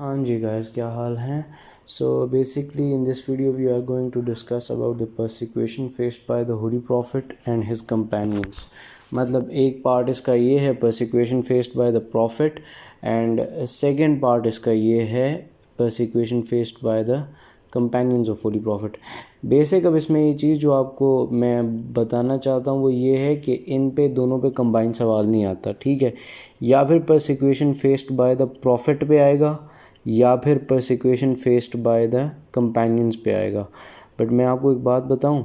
ہاں جی گائز، کیا حال ہیں؟ So basically in this video we are going to discuss about the persecution faced by the holy prophet and his companions. مطلب ایک part اس کا یہ ہے persecution faced by the prophet, and second part اس کا یہ ہے persecution faced by the companions of holy prophet. Basic اب اس میں یہ چیز جو آپ کو میں بتانا چاہتا ہوں وہ یہ ہے کہ ان پہ دونوں پہ کمبائن سوال نہیں آتا، ٹھیک ہے؟ یا پھر persecution faced by the prophet پہ آئے گا یا پھر persecution faced by the companions پہ آئے گا. بٹ میں آپ کو ایک بات بتاؤں،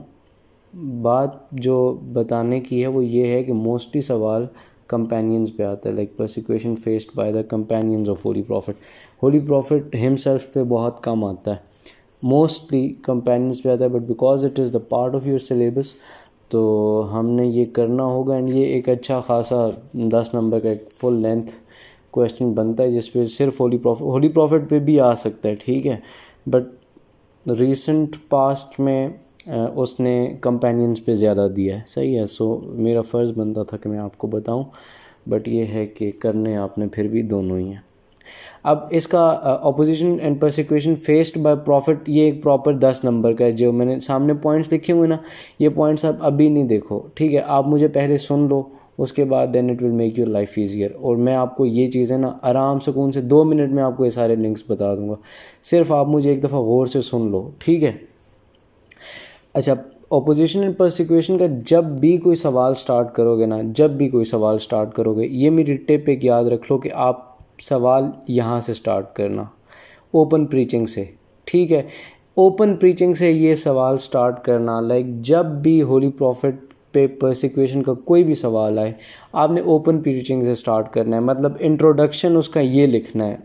بات جو بتانے کی ہے وہ یہ ہے کہ موسٹلی سوال کمپینینز پہ آتا ہے، like persecution faced by the companions of holy prophet. Holy profit ہم سیلف پہ بہت کم آتا ہے، موسٹلی کمپینینز پہ آتا ہے. But because it is the part of your syllabus تو ہم نے یہ کرنا ہوگا، اینڈ یہ ایک اچھا خاصا 10 نمبر کا ایک فل لینتھ کویشچن بنتا ہے جس پہ صرف ہولی پروفٹ پہ بھی آ سکتا ہے، ٹھیک ہے؟ بٹ ریسنٹ پاسٹ میں اس نے کمپینینز پہ زیادہ دیا ہے، صحیح ہے. سو میرا فرض بنتا تھا کہ میں آپ کو بتاؤں، بٹ یہ ہے کہ کرنے آپ نے پھر بھی دونوں ہی ہیں. اب اس کا opposition and persecution faced by prophet یہ ایک پراپر 10 نمبر کا ہے. جو میں نے سامنے پوائنٹس لکھے ہوئے نا، یہ پوائنٹس آپ ابھی نہیں دیکھو، ٹھیک ہے؟ آپ مجھے پہلے سن لو، اس کے بعد then it will make your life easier. اور میں آپ کو یہ چیزیں نا آرام سکون سے 2 منٹ میں آپ کو یہ سارے لنکس بتا دوں گا. صرف آپ مجھے ایک دفعہ غور سے سن لو، ٹھیک ہے؟ اچھا، اپوزیشن اینڈ پرسیکیوشن کا جب بھی کوئی سوال سٹارٹ کرو گے نا، جب بھی کوئی سوال سٹارٹ کرو گے، یہ میری ٹپ ایک یاد رکھ لو کہ آپ سوال یہاں سے سٹارٹ کرنا، اوپن پریچنگ سے، ٹھیک ہے؟ اوپن پریچنگ سے یہ سوال سٹارٹ کرنا، لائک جب بھی ہولی پروفٹ پہ پرسیکیوشن کا کوئی بھی سوال آئے آپ نے اوپن پریچنگ سے سٹارٹ کرنا ہے. مطلب انٹروڈکشن اس کا یہ لکھنا ہے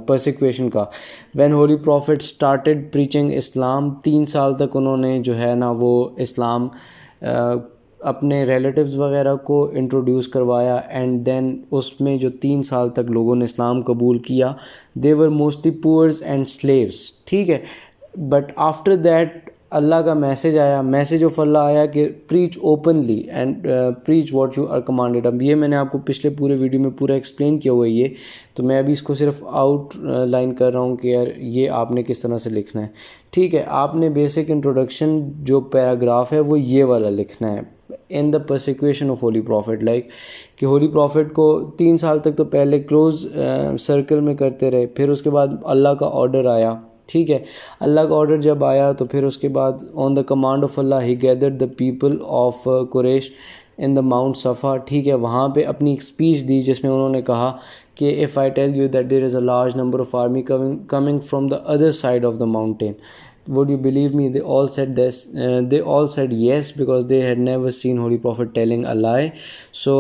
پرسیکیوشن کا. When holy prophet started preaching Islam, 3 سال تک انہوں نے جو ہے نا وہ اسلام اپنے ریلیٹیوز وغیرہ کو انٹروڈیوس کروایا، اینڈ دین اس میں جو 3 سال تک لوگوں نے اسلام قبول کیا، they were mostly pours and sleeves, ٹھیک ہے؟ بٹ آفٹر دیٹ اللہ کا میسج آیا، میسج آف اللہ آیا کہ preach openly and preach what you are commanded. اب یہ میں نے آپ کو پچھلے پورے ویڈیو میں پورا ایکسپلین کیا ہوا ہے یہ، تو میں ابھی اس کو صرف آؤٹ لائن کر رہا ہوں کہ یار یہ آپ نے کس طرح سے لکھنا ہے، ٹھیک ہے؟ آپ نے بیسک انٹروڈکشن جو پیراگراف ہے وہ یہ والا لکھنا ہے in the persecution of holy prophet, like کہ ہولی پروفٹ کو 3 سال تک تو پہلے کلوز سرکل میں کرتے رہے، پھر اس کے بعد اللہ کا آرڈر آیا، ٹھیک ہے؟ اللہ کا آرڈر جب آیا تو پھر اس کے بعد on the command of Allah he gathered the people of Quraysh in the mount Safa, ٹھیک ہے؟ وہاں پہ اپنی ایک اسپیچ دی جس میں انہوں نے کہا کہ if I tell you that there is a large number of army coming from the other side of the mountain, would you believe me? They all said this. They all said yes because they had never seen Holy Prophet telling a lie. So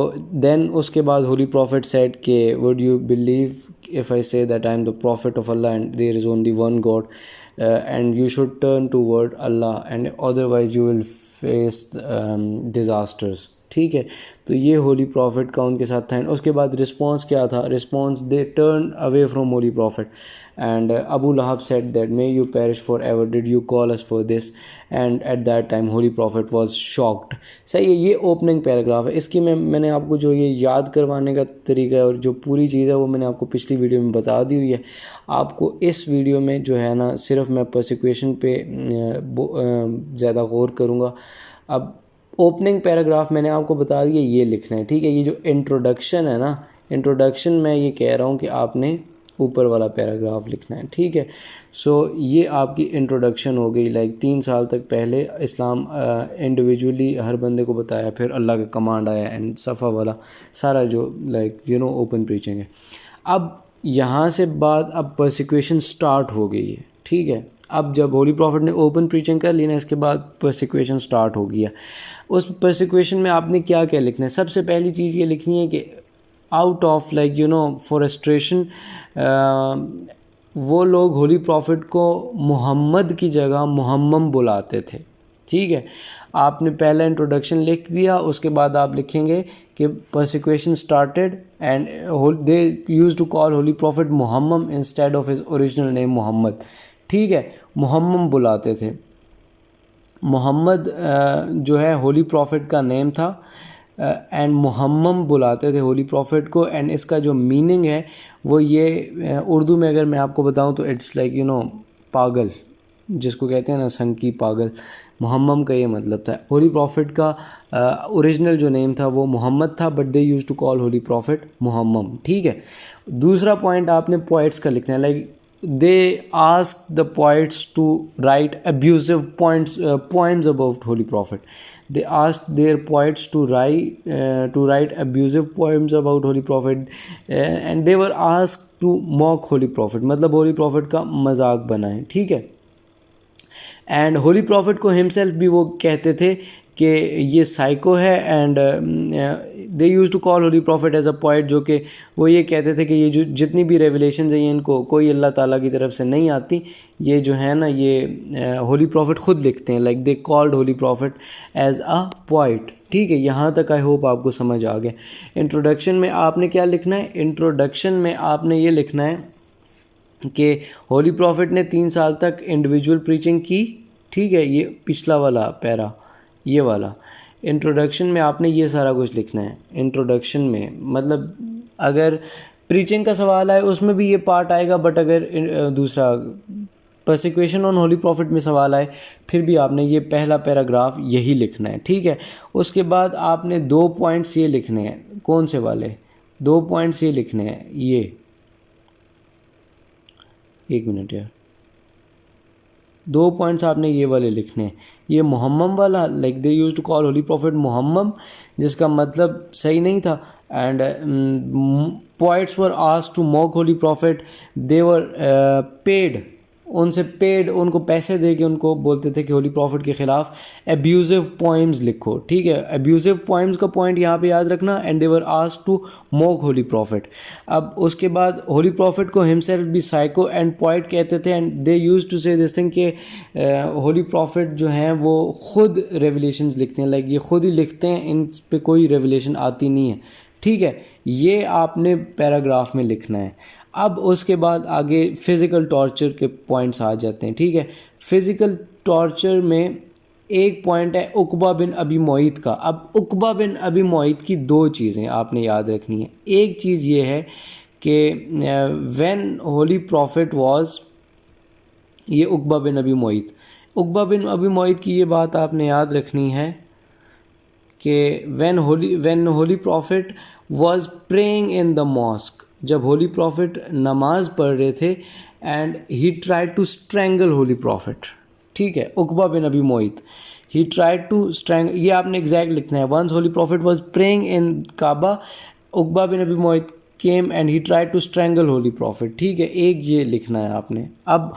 then uske baad Holy Prophet said ke would you believe if I say that I am the prophet of Allah and there is only one God, and you should turn toward Allah and otherwise you will face disasters. ٹھیک ہے؟ تو یہ Holi prophet کا ان کے ساتھ تھا. اس کے بعد رسپانس کیا تھا؟ Response they turned away from holy prophet and Abu Lahab said that may you perish forever, did you call us for this? and at that time holy prophet was shocked. صحیح ہے؟ یہ opening paragraph ہے. اس کی میں نے آپ کو جو یہ یاد کروانے کا طریقہ ہے اور جو پوری چیز ہے وہ میں نے آپ کو پچھلی ویڈیو میں بتا دی ہوئی ہے. آپ کو اس ویڈیو میں جو ہے نا صرف میں پرسیکیوشن پہ زیادہ غور کروں گا. اب اوپننگ پیراگراف میں نے آپ کو بتا دیا یہ لکھنا ہے, ٹھیک ہے؟ یہ جو انٹروڈکشن ہے نا, انٹروڈکشن میں یہ کہہ رہا ہوں کہ آپ نے اوپر والا پیراگراف لکھنا ہے, ٹھیک ہے؟ سو یہ آپ کی انٹروڈکشن ہو گئی. لائک 3 سال تک پہلے اسلام انڈیویجولی ہر بندے کو بتایا, پھر اللہ کا کمانڈ آیا, اینڈ صفا والا سارا جو لائک اوپن پریچنگ ہے. اب یہاں سے بعد اب پرسیکیوشن سٹارٹ ہو گئی ہے, ٹھیک ہے؟ اب جب ہولی پروفٹ نے اوپن پریچنگ کر لی نا, اس کے بعد پرسیکیوشن سٹارٹ ہو گیا. اس پرسیکیوشن میں آپ نے کیا کیا لکھنا ہے؟ سب سے پہلی چیز یہ لکھنی ہے کہ آؤٹ آف لائک فورسٹریشن وہ لوگ ہولی پروفٹ کو محمد کی جگہ محمم بلاتے تھے, ٹھیک ہے؟ آپ نے پہلا انٹروڈکشن لکھ دیا, اس کے بعد آپ لکھیں گے کہ persecution started and they use to call holy prophet محمم instead of his original name محمد, ٹھیک ہے؟ محمم بلاتے تھے. محمد جو ہے ہولی پروفٹ کا نیم تھا, اینڈ محمم بلاتے تھے ہولی پروفٹ کو. اینڈ اس کا جو میننگ ہے وہ یہ اردو میں اگر میں آپ کو بتاؤں تو اٹس لائک پاگل, جس کو کہتے ہیں نا سنکی پاگل. محمم کا یہ مطلب تھا. ہولی پروفٹ کا اوریجنل جو نیم تھا وہ محمد تھا, but they use to call holy prophet محمم. ٹھیک ہے. دوسرا پوائنٹ آپ نے پوائٹس کا لکھنا ہے. Like they asked the poets to write abusive poems about Holy Prophet. They asked their poets to write abusive poems about Holy Prophet, and they were asked to mock Holy Prophet. مطلب Holy Prophet کا مذاق بنائیں. ٹھیک ہے. And holy prophet کو himself بھی وہ کہتے تھے کہ یہ سائیکو ہے. And they use to call holy prophet as a poet, جو کہ وہ یہ کہتے تھے کہ یہ جو جتنی بھی ریولیشنز ہیں ان کو کوئی اللہ تعالیٰ کی طرف سے نہیں آتی, یہ جو ہے نا یہ ہولی پروفٹ خود لکھتے ہیں. Like they called Holi prophet as a point. ٹھیک ہے. یہاں تک آئی ہوپ آپ کو سمجھ آ گیا. انٹروڈکشن میں آپ نے کیا لکھنا ہے؟ انٹروڈکشن میں آپ نے یہ لکھنا ہے کہ ہولی پروفٹ نے 3 سال تک انڈیویجول پریچنگ کی. ٹھیک ہے. یہ پچھلا والا پیرا, یہ والا. انٹروڈکشن میں آپ نے یہ سارا کچھ لکھنا ہے. انٹروڈکشن میں مطلب اگر پریچنگ کا سوال آئے اس میں بھی یہ پارٹ آئے گا, بٹ اگر دوسرا پرسیکویشن آن ہولی پروفٹ میں سوال آئے پھر بھی آپ نے یہ پہلا پیراگراف یہی لکھنا ہے. ٹھیک ہے. اس کے بعد آپ نے 2 پوائنٹس یہ لکھنے ہیں. کون سے والے 2 پوائنٹس یہ لکھنے ہیں؟ یہ ایک منٹ یار, 2 پوائنٹس آپ نے یہ والے لکھنے ہیں. یہ محمم والا, like they use to call holy prophet محمم, جس کا مطلب صحیح نہیں تھا. And poets were asked to mock holy prophet. They were paid, ان سے پیڈ, ان کو پیسے دے کے ان کو بولتے تھے کہ ہولی پروفٹ کے خلاف ایبیوزو پوئمز لکھو. ٹھیک ہے. ایبیوزو پوئمز کا پوائنٹ یہاں پہ یاد رکھنا. And they were asked to mock holy prophet. اب اس کے بعد ہولی پروفٹ کو ہمسیلف بھی سائیکو اینڈ پوائٹ کہتے تھے. اینڈ دے یوز ٹو سے دس تھنگ کہ ہولی پروفٹ جو ہیں وہ خود ریولیشنز لکھتے ہیں. لائک یہ خود ہی لکھتے ہیں, ان پہ کوئی ریولیشن آتی نہیں ہے. ٹھیک ہے. یہ آپ نے پیراگراف میں لکھنا ہے. اب اس کے بعد آگے فزیکل ٹارچر کے پوائنٹس آ جاتے ہیں. ٹھیک ہے. فزیکل ٹارچر میں ایک پوائنٹ ہے عقبہ بن ابی معیط کا. اب عقبہ بن ابی معیط کی 2 چیزیں آپ نے یاد رکھنی ہیں. ایک چیز یہ ہے کہ وین ہولی پروفٹ واز, یہ عقبہ بن ابی معیط, عقبہ بن ابی معیط کی یہ بات آپ نے یاد رکھنی ہے کہ when holy prophet was praying in the mosque, جب ہولی پروفٹ نماز پڑھ رہے تھے, and he tried to strangle holy prophet. ٹھیک ہے. عقبہ بن ابی معیط, ہی ٹرائیڈ ٹو اسٹرینگل, یہ آپ نے ایگزیکٹ لکھنا ہے. Once holy prophet was praying in Kaaba, عقبہ بن ابی معیط came and he tried to strangle holy prophet. ٹھیک ہے. ایک یہ لکھنا ہے آپ نے. اب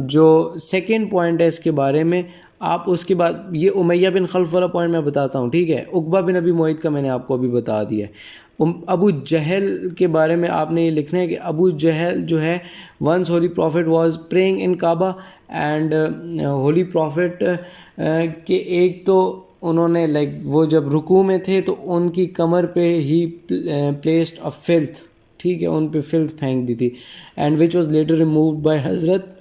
جو سیکنڈ پوائنٹ ہے اس کے بارے میں, آپ اس کے بعد یہ امیہ بن خلف والا پوائنٹ میں بتاتا ہوں. ٹھیک ہے. عقبہ بن ابی معیط کا میں نے آپ کو ابھی بتا دیا ہے. ابو جہل کے بارے میں آپ نے یہ لکھنا ہے کہ ابو جہل جو ہے once holy prophet was praying in Kaaba, and holy prophet کے ایک تو انہوں نے لائک وہ جب رکوع میں تھے تو ان کی کمر پہ ہی پلیسڈ اے فلتھ. ٹھیک ہے. ان پہ فلتھ پھینک دی تھی. And which was later removed by حضرت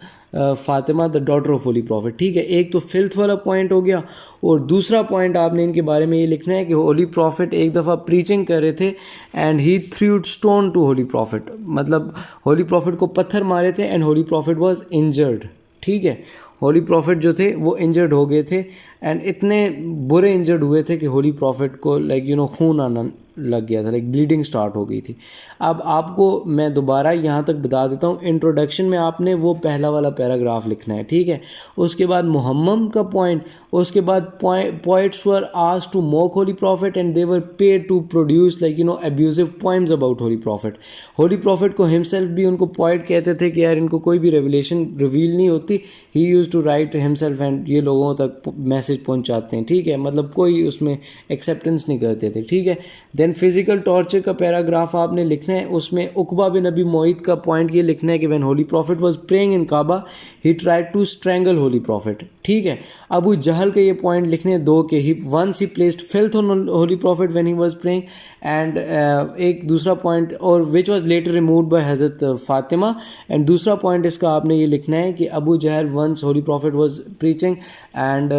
فاطمہ the daughter of holy prophet. ٹھیک ہے. ایک تو فلتھ والا پوائنٹ ہو گیا, اور دوسرا پوائنٹ آپ نے ان کے بارے میں یہ لکھنا ہے کہ ہولی پروفٹ ایک دفعہ پریچنگ کر رہے تھے, and he throwed stone to holy prophet, مطلب ہولی پروفٹ کو پتھر مارے تھے, and holy prophet was injured. ٹھیک ہے. ہولی پروفٹ جو تھے وہ انجرڈ ہو گئے تھے, اینڈ اتنے برے انجرڈ ہوئے تھے کہ ہولی پروفٹ کو لائک خون آنا لگ گیا تھا, لائک بلیڈنگ سٹارٹ ہو گئی تھی. اب آپ کو میں دوبارہ یہاں تک بتا دیتا ہوں. انٹروڈکشن میں آپ نے وہ پہلا والا پیراگراف لکھنا ہے. ٹھیک ہے. اس کے بعد محمم کا پوائنٹ, اس کے بعد poets were asked to mock holy prophet and they were paid to produce like abusive poems about holy prophet. Holy prophet کو ہمسیلف بھی ان کو پوائٹ کہتے تھے کہ یار ان کو کوئی بھی ریولیشن ریویل نہیں ہوتی. He use to write himself, and یہ لوگوں تک میسج پہنچاتے ہیں. ٹھیک ہے. مطلب کوئی اس میں ایکسیپٹنس نہیں کرتے تھے. ٹھیک ہے. دین فزیکل ٹارچر کا پیراگراف آپ نے لکھنا ہے. اس میں عقبہ بن ابی معیط کا پوائنٹ یہ لکھنا ہے کہ when holy prophet was praying in Kaaba he tried to strangle holy prophet. ٹھیک ہے. ابو جہل کے یہ پوائنٹ لکھنے ہیں 2 کہ once he placed filth on holy prophet when he was praying, and ایک دوسرا پوائنٹ اور which was later removed by حضرت فاطمہ. اینڈ دوسرا پوائنٹ اس کا آپ نے یہ لکھنا ہے کہ ابو جہل once holy prophet was preaching and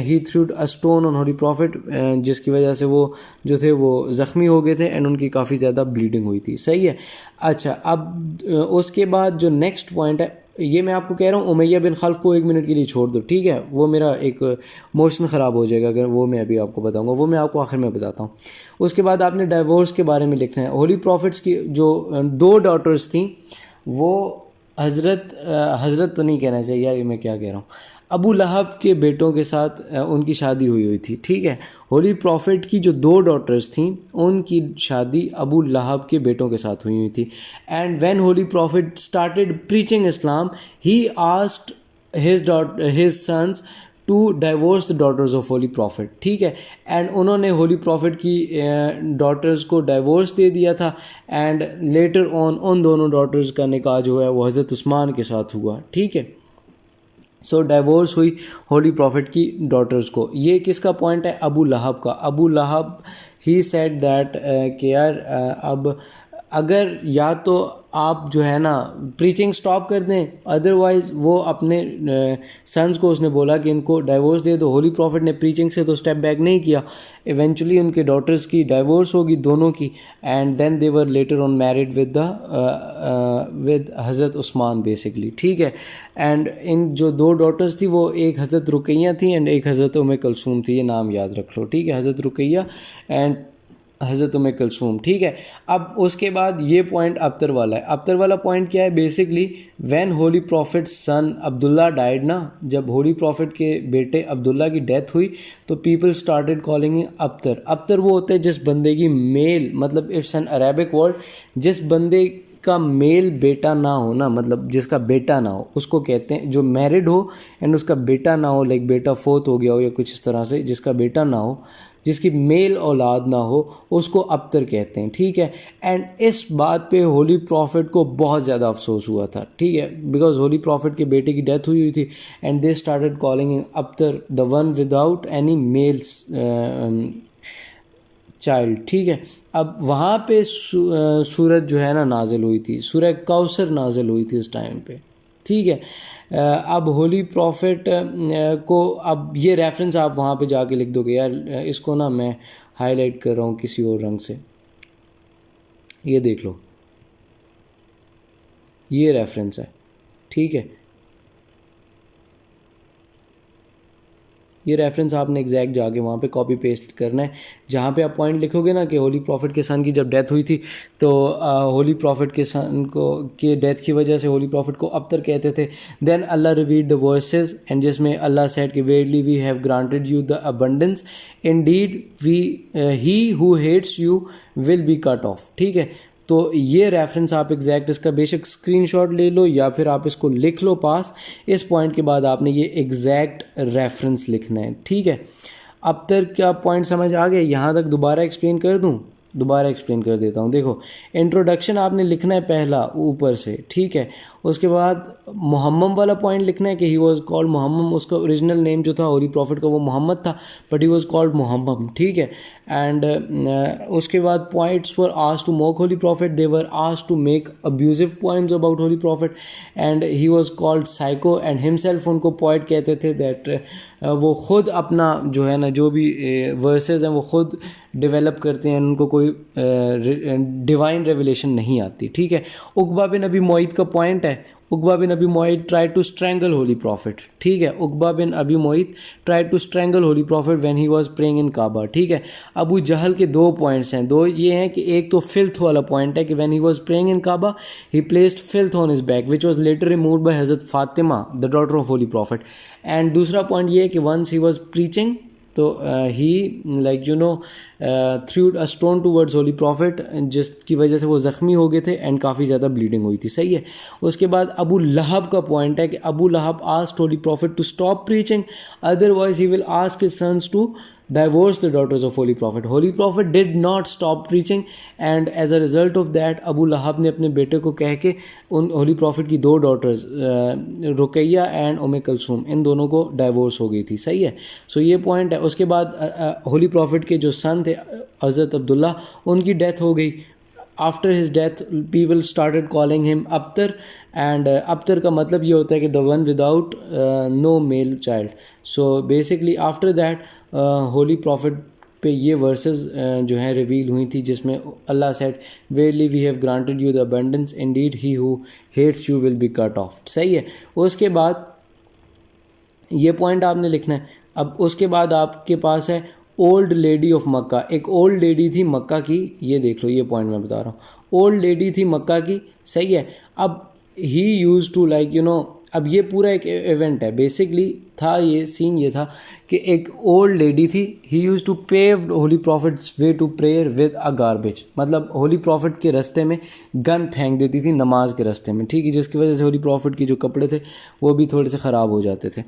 he throwed a stone on holy prophet, جس کی وجہ سے وہ جو تھے وہ زخمی ہو گئے تھے اینڈ ان کی کافی زیادہ بلیڈنگ ہوئی تھی. صحیح ہے. اچھا, اب اس کے بعد جو نیکسٹ پوائنٹ ہے, یہ میں آپ کو کہہ رہا ہوں امیہ بن خلف کو 1 منٹ کے لیے چھوڑ دو, ٹھیک ہے, وہ میرا ایک موشن خراب ہو جائے گا اگر وہ میں ابھی آپ کو بتاؤں گا, وہ میں آپ کو آخر میں بتاتا ہوں. اس کے بعد آپ نے ڈائیورس کے بارے میں لکھنا ہے. ہولی پروفٹس کی جو 2 ڈاٹرز تھیں وہ حضرت تو نہیں کہنا چاہیے یار, یہ میں کیا کہہ رہا ہوں, ابو لہب کے بیٹوں کے ساتھ ان کی شادی ہوئی تھی, ٹھیک ہے. ہولی پروفٹ کی جو 2 ڈاٹرز تھیں ان کی شادی ابو لہب کے بیٹوں کے ساتھ ہوئی تھی. And when holy prophet started preaching Islam he asked his sons to divorce the daughters of holy prophet, ٹھیک ہے. اینڈ انہوں نے ہولی پروفٹ کی ڈاٹرز کو ڈائیورس دے دیا تھا. اینڈ لیٹر آن ان دونوں ڈاٹرز کا نکاح جو ہے وہ حضرت عثمان کے ساتھ ہوا, ٹھیک ہے. سو ڈائیورس ہوئی ہولی پروفٹ کی ڈاٹرز کو. یہ کس کا پوائنٹ ہے؟ ابو لہب کا. ابو لہب ہی سیڈ دیٹ کہ یار اب اگر یا تو آپ جو ہے نا پریچنگ سٹاپ کر دیں, ادروائز وہ اپنے سنس کو اس نے بولا کہ ان کو ڈائیورس دے دو. ہولی پروفٹ نے پریچنگ سے تو سٹیپ بیک نہیں کیا, ایونچولی ان کے ڈاٹرز کی ڈائیورس ہوگی دونوں کی, and then they were later on married with Hazrat Usman basically, ٹھیک ہے. اینڈ ان جو 2 ڈاٹرز تھی وہ ایک حضرت رقیہ تھیں اینڈ ایک حضرت ام کلثوم تھی, یہ نام یاد رکھ لو, ٹھیک ہے, حضرت رقیہ اینڈ حضرت ام کلثوم, ٹھیک ہے. اب اس کے بعد یہ پوائنٹ ابتر والا ہے. ابتر والا پوائنٹ کیا ہے؟ Basically when holy prophet son Abdullah died نا, جب ہولی پروفٹ کے بیٹے عبداللہ کی ڈیتھ ہوئی تو پیپل اسٹارٹیڈ کالنگ ابتر. ابتر وہ ہوتا ہے جس بندے کی میل, مطلب اٹس این عربک ورڈ, جس بندے کا میل بیٹا نہ ہو نا, مطلب جس کا بیٹا نہ ہو اس کو کہتے ہیں, جو میرڈ ہو اینڈ اس کا بیٹا نہ ہو, لائک بیٹا فوت ہو گیا ہو یا کچھ اس طرح سے, جس کا بیٹا نہ ہو, جس کی میل اولاد نہ ہو, اس کو ابتر کہتے ہیں, ٹھیک ہے. اینڈ اس بات پہ ہولی پروفٹ کو بہت زیادہ افسوس ہوا تھا, ٹھیک ہے, بیکاز ہولی پروفٹ کے بیٹے کی ڈیتھ ہوئی تھی اینڈ دے اسٹارٹیڈ کالنگ ابتر the one without any male child, ٹھیک ہے. اب وہاں پہ سورت جو ہے نا نازل ہوئی تھی, سورہ کوثر نازل ہوئی تھی اس ٹائم پہ, ٹھیک ہے. اب ہولی پروفٹ کو, اب یہ ریفرنس آپ وہاں پہ جا کے لکھ دو گے یار, اس کو نا میں ہائی لائٹ کر رہا ہوں کسی اور رنگ سے, یہ دیکھ لو, یہ ریفرنس ہے, ٹھیک ہے. یہ ریفرنس آپ نے ایگزیکٹ جا کے وہاں پہ کاپی پیسٹ کرنا ہے. جہاں پہ آپ پوائنٹ لکھو گے نا کہ ہولی پروفٹ کے سن کی جب ڈیتھ ہوئی تھی تو ہولی پروفٹ کے سن کو کے ڈیتھ کی وجہ سے ہولی پروفٹ کو ابتر کہتے تھے. Then Allah revealed the verses, and جس میں اللہ سیڈ کہ verily we have granted you the abundance, indeed he who hates you will be cut off, ٹھیک ہے. تو یہ ریفرنس آپ ایگزیکٹ اس کا بے شک اسکرین شاٹ لے لو یا پھر آپ اس کو لکھ لو پاس. اس پوائنٹ کے بعد آپ نے یہ ایگزیکٹ ریفرنس لکھنا ہے, ٹھیک ہے. اب تک کیا پوائنٹ سمجھ آ گیا؟ یہاں تک دوبارہ ایکسپلین کر دوں؟ دوبارہ ایکسپلین کر دیتا ہوں. دیکھو, انٹروڈکشن آپ نے لکھنا ہے پہلا اوپر سے, ٹھیک ہے. اس کے بعد محمم والا پوائنٹ لکھنا ہے کہ ہی واز کالڈ محمم, اس کا اوریجنل نیم جو تھا ہولی پروفٹ کا وہ محمد تھا, بٹ ہی واز کالڈ محمم, ٹھیک ہے. اینڈ اس کے بعد poets were asked to mock holy prophet, they were asked to make abusive points about holy prophet, and he was called psycho, and himself ان کو پوائٹ کہتے تھے دیٹ وہ خود اپنا جو ہے نا جو بھی ورسز ہیں وہ خود ڈیولپ کرتے ہیں, ان کو کوئی ڈیوائن ریویلیشن نہیں آتی, ٹھیک ہے. عقبہ بن ابی معیط کا پوائنٹ ہے, عقبہ بن ابی معیط try to strangle holy prophet, ٹھیک ہے. عقبہ بن ابی معیط try to strangle holy prophet when he was praying in Kaaba, ٹھیک ہے. ابو جہل کے 2 پوائنٹس ہیں, 2 یہ ہیں کہ ایک تو فلتھ والا پوائنٹ ہے کہ when he was praying in Kaaba he placed filth on his back which was later removed by حضرت فاطمہ the daughter of holy prophet. And دوسرا پوائنٹ یہ ہے کہ ونس ہی واز پریچنگ تو he like you know throwed a stone towards holy prophet, جس کی وجہ سے وہ زخمی ہو گئے تھے اینڈ کافی زیادہ بلیڈنگ ہوئی تھی, صحیح ہے. اس کے بعد ابو لہب کا پوائنٹ ہے کہ Abu Lahab asked holy prophet to stop preaching, otherwise he will ask his sons to divorce the daughters of Holy Prophet. Holy Prophet did not stop preaching and as a result of that ابو لہب نے اپنے بیٹے کو کہہ کے ان Holi prophet کی 2 daughters Ruqaiya and ام کلثوم ان دونوں کو ڈائیورس ہو گئی تھی, صحیح ہے. سو یہ پوائنٹ ہے. اس کے بعد ہولی پروفٹ کے جو سن تھے حضرت عبداللہ, ان کی ڈیتھ ہو گئی. after his death people started calling him Abtar, and Abtar کا مطلب یہ ہوتا ہے کہ the one without no male child. So basically after that holy prophet پہ یہ ورسز جو ہیں ریویل ہوئی تھی جس میں اللہ said verily we have granted you the abundance, indeed he who hates you will be cut off. صحیح ہے. اس کے بعد یہ پوائنٹ آپ نے لکھنا ہے. اب اس کے بعد آپ کے پاس ہے اولڈ لیڈی آف مکہ. ایک اولڈ لیڈی تھی مکہ کی, یہ دیکھ لو, یہ پوائنٹ میں بتا رہا ہوں. اولڈ لیڈی تھی مکہ کی, صحیح ہے. اب ہی یوز ٹو لائک اب یہ پورا ایک ایونٹ ہے بیسکلی تھا, یہ سین یہ تھا کہ ایک اولڈ لیڈی تھی, ہی use to pave holy prophet's way to prayer with a garbage. مطلب ہولی پروفٹ کے رستے میں گن پھینک دیتی تھی نماز کے رستے میں, ٹھیک ہے, جس کی وجہ سے ہولی پروفٹ کے جو کپڑے تھے وہ بھی تھوڑے سے خراب ہو جاتے تھے.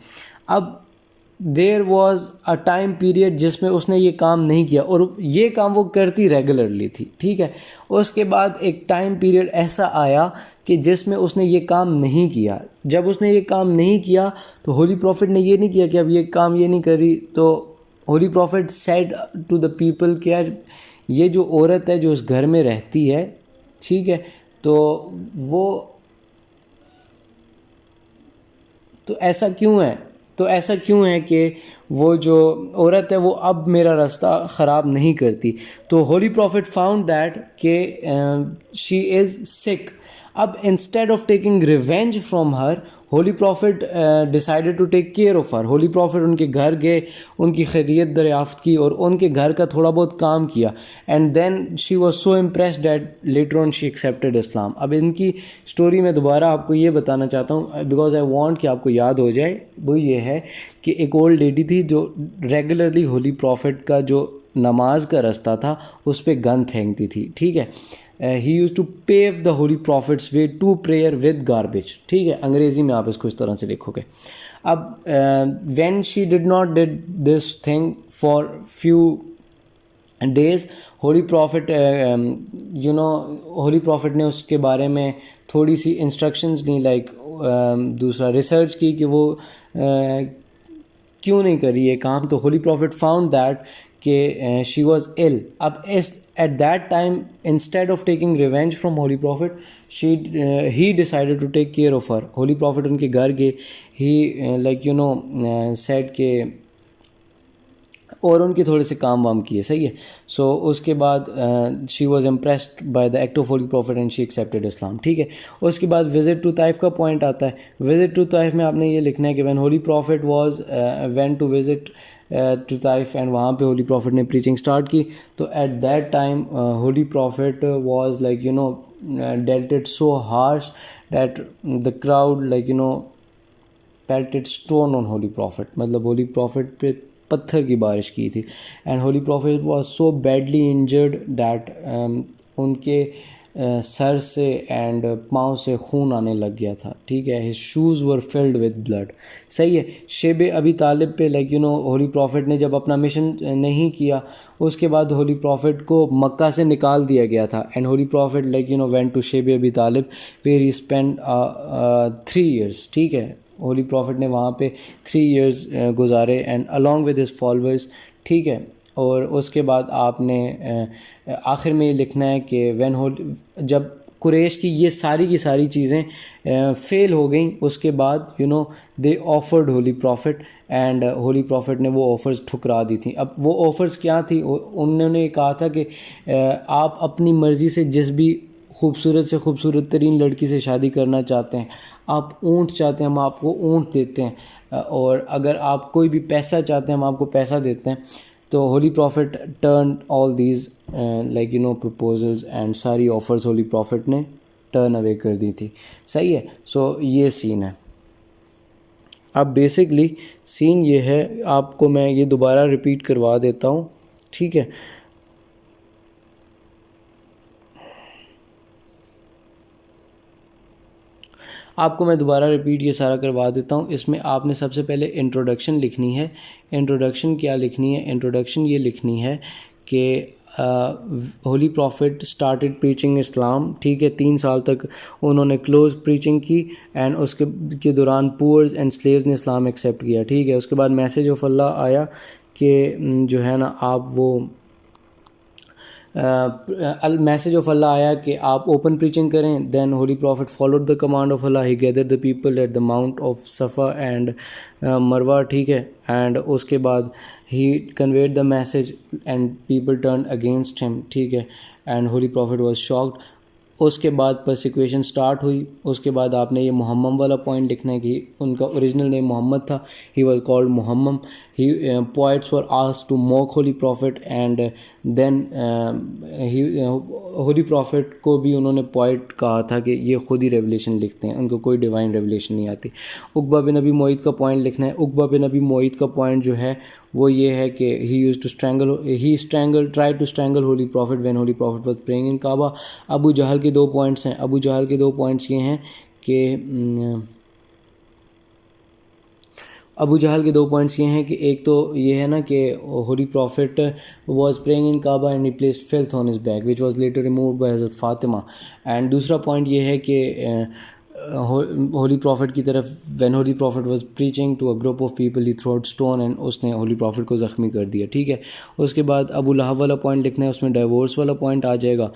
اب there was a time period جس میں اس نے یہ کام نہیں کیا, اور یہ کام وہ کرتی ریگولرلی تھی, ٹھیک ہے. اس کے بعد ایک ٹائم پیریڈ ایسا آیا کہ جس میں اس نے یہ کام نہیں کیا. جب اس نے یہ کام نہیں کیا تو ہولی پروفٹ نے یہ نہیں کیا کہ اب یہ کام یہ نہیں کری, تو holy prophet said to the people کہ یار یہ جو عورت ہے جو اس گھر میں رہتی ہے, ٹھیک ہے, تو ایسا کیوں ہے کہ وہ جو عورت ہے وہ اب میرا راستہ خراب نہیں کرتی. تو ہولی پروفٹ فاؤنڈ دیٹ کہ شی از سک. اب instead of taking revenge from her, holy prophet decided to take care of her. Holy prophet ان کے گھر گئے, ان کی خیریت دریافت کی اور ان کے گھر کا تھوڑا بہت کام کیا. And then she was so impressed that later on she accepted Islam. اب ان کی اسٹوری میں دوبارہ آپ کو یہ بتانا چاہتا ہوں بیکاز آئی وانٹ کہ آپ کو یاد ہو جائے. وہ یہ ہے کہ ایک اولڈ لیڈی تھی جو ریگولرلی ہولی پروفٹ کا جو نماز کا رستہ تھا اس پہ گن پھینکتی تھی, ٹھیک ہے. ہی use to pave the holy prophet's way to prayer with garbage, ٹھیک ہے. انگریزی میں آپ اس کو اس طرح سے لکھو گے. اب when she did not did this thing for few days, holy prophet holy prophet نے اس کے بارے میں تھوڑی سی انسٹرکشنز لی, لائک دوسرا ریسرچ کی کہ وہ کیوں نہیں کری یہ کام. تو ہولی پروفٹ فاؤنڈ دیٹ کہ شی واز ایل. اب at that time instead of taking revenge from holy prophet he decided to take care of her. Holy prophet ان کے گھر گئے, ہی لائک سیڈ کہ اور ان کے تھوڑے سے کام وام کیے, صحیح ہے. سو اس کے بعد she was impressed by the act of holy prophet and she accepted Islam, ٹھیک ہے. اس کے بعد وزٹ ٹو طائف کا پوائنٹ آتا ہے. وزٹ ٹو طائف میں آپ نے یہ لکھنا ہے کہ when holy prophet was went to visit to Taif, and وہاں پہ ہولی پروفٹ نے پریچنگ اسٹارٹ کی. تو at that time holy prophet was like dealt so harsh that the crowd like pelted stone on holy prophet. مطلب holy profit پہ پتھر کی بارش کی تھی. And holy prophet was so badly injured that ان کے سر سے اینڈ پاؤں سے خون آنے لگ گیا تھا, ٹھیک ہے. His shoes were filled with blood, صحیح ہے. شیب ابی طالب پہ لائک ہولی پروفٹ نے جب اپنا مشن نہیں کیا اس کے بعد ہولی پروفٹ کو مکہ سے نکال دیا گیا تھا. And holy prophet like went to شیب ابی طالب ویئر ہی اسپینڈ 3 years, ٹھیک ہے. ہولی پروفٹ نے وہاں پہ 3 years گزارے and along with his followers, ٹھیک ہے. اور اس کے بعد آپ نے آخر میں یہ لکھنا ہے کہ جب قریش کی یہ ساری کی ساری چیزیں فیل ہو گئیں اس کے بعد they offered holy prophet, and holy prophet نے وہ آفرز ٹھکرا دی تھیں. اب وہ آفرز کیا تھیں؟ انہوں نے کہا تھا کہ آپ اپنی مرضی سے جس بھی خوبصورت سے خوبصورت ترین لڑکی سے شادی کرنا چاہتے ہیں, آپ اونٹ چاہتے ہیں ہم آپ کو اونٹ دیتے ہیں, اور اگر آپ کوئی بھی پیسہ چاہتے ہیں ہم آپ کو پیسہ دیتے ہیں. تو holy profit turn all these like proposals and ساری آفرز ہولی پروفٹ نے ٹرن اوے کر دی تھی, صحیح ہے. سو یہ سین ہے. اب بیسکلی سین یہ ہے, آپ کو میں یہ دوبارہ ریپیٹ کروا دیتا ہوں, ٹھیک ہے. آپ کو میں دوبارہ ریپیٹ یہ سارا کروا دیتا ہوں. اس میں آپ نے سب سے پہلے انٹروڈکشن لکھنی ہے. انٹروڈکشن کیا لکھنی ہے؟ انٹروڈکشن یہ لکھنی ہے کہ ہولی پروفٹ اسٹارٹڈ پریچنگ اسلام, ٹھیک ہے. 3 سال تک انہوں نے کلوز پریچنگ کی, اینڈ اس کے دوران پورز اینڈ سلیوز نے اسلام ایکسیپٹ کیا, ٹھیک ہے. اس کے بعد میسیج آف اللہ آیا کہ جو ہے نا آپ وہ میسیج آف اللہ آیا کہ آپ اوپن پریچنگ کریں. Then holy prophet followed the command of Allah, he gather the people at the mount of صفا اینڈ مروہ, ٹھیک ہے, اینڈ اس کے بعد he conveyed the message and people turn against him, ٹھیک ہے, and holy prophet was shocked. اس کے بعد پرسیکویشن سٹارٹ ہوئی. اس کے بعد آپ نے یہ محمم والا پوائنٹ لکھنا ہے کہ ان کا اوریجنل نیم محمد تھا, ہی واز کالڈ محمم. He poets were asked to mock holy prophet and then holy prophet کو بھی انہوں نے پوائٹ کہا تھا کہ یہ خود ہی ریولیشن لکھتے ہیں, ان کو کوئی ڈیوائن ریولیشن نہیں آتی. عقبہ بن ابی معیط کا پوائنٹ لکھنا ہے. عقبہ بن ابی معیط کا پوائنٹ جو ہے وہ یہ ہے کہ try to strangle holy prophet when holy prophet was praying in Kaaba. ابو جہل کے 2 پوائنٹس ہیں. ابو جہل کے 2 پوائنٹس یہ ہیں کہ ایک تو یہ ہے نا کہ holy prophet was praying in Kaaba and he placed filth on his back which was later removed by حضرت فاطمہ. اینڈ دوسرا پوائنٹ یہ ہے کہ ہولی پروفٹ کی طرف when holy prophet was preaching to a group of people he throwed stone and اس نے ہولی پروفٹ کو زخمی کر دیا, ٹھیک ہے. اس کے بعد ابو لہب والا پوائنٹ لکھنا ہے, اس میں ڈائیورس والا پوائنٹ آ جائے گا.